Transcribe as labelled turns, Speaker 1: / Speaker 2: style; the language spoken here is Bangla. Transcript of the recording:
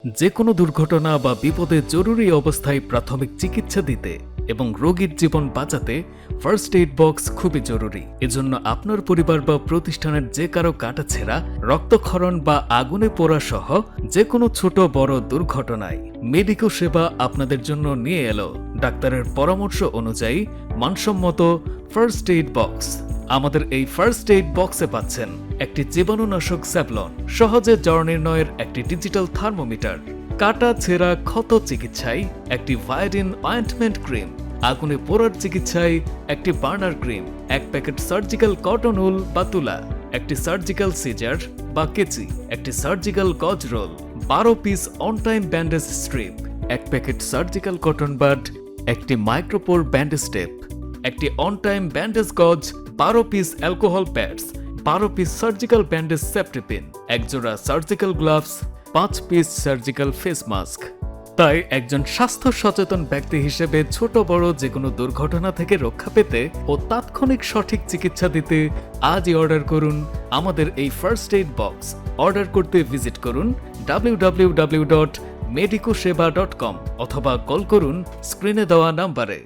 Speaker 1: যে কোনো দুর্ঘটনা বা বিপদে জরুরি অবস্থায় প্রাথমিক চিকিৎসা দিতে এবং রোগীর জীবন বাঁচাতে ফার্স্ট এইড বক্স খুবই জরুরি। এজন্য আপনার পরিবার বা প্রতিষ্ঠানের যে কারো কাটাছেঁড়া, রক্তক্ষরণ বা আগুনে পোড়া সহ যে কোনো ছোট বড় দুর্ঘটনায় মেডিকো সেবা আপনাদের জন্য নিয়ে এলো ডাক্তারের পরামর্শ অনুযায়ী মানসম্মত ফার্স্ট এইড বক্স। আমাদের এই ফার্স্ট এইড বক্সে পাচ্ছেন একটি জীবাণুনাশক স্যাভলন, সহজে জ্বর নির্ণয়ের একটি ডিজিটাল থার্মোমিটার, কাটা ছেঁড়া ক্ষত চিকিৎসায় একটি ভায়োডিন অয়েন্টমেন্ট ক্রিম, আগুনে পোড়ার চিকিৎসায় একটি বার্নার ক্রিম, এক প্যাকেট সার্জিক্যাল কটন উল বা তুলা, একটি সার্জিক্যাল সিজার বা কেচি, একটি surgical gauze roll, 12 piece on time bandage strip, এক প্যাকেট সার্জিক্যাল কটন বাড, একটি মাইক্রোপোর ব্যান্ডেজ টেপ, একটি on time bandage gauze, 12 piece alcohol pads, 12 piece surgical bandage safety pin, একজোড়া surgical gloves, 5 piece surgical face mask. তাই একজন স্বাস্থ্য সচেতন ব্যক্তি হিসেবে ছোট বড় যে কোনো দুর্ঘটনা থেকে রক্ষা পেতে ও তাৎক্ষণিক সঠিক চিকিৎসা দিতে আজই অর্ডার করুন আমাদের এই ফার্স্ট এইড বক্স। অর্ডার করতে ভিজিট করুন www.medicoseba.com অথবা কল করুন স্ক্রিনে দেওয়া নাম্বারে।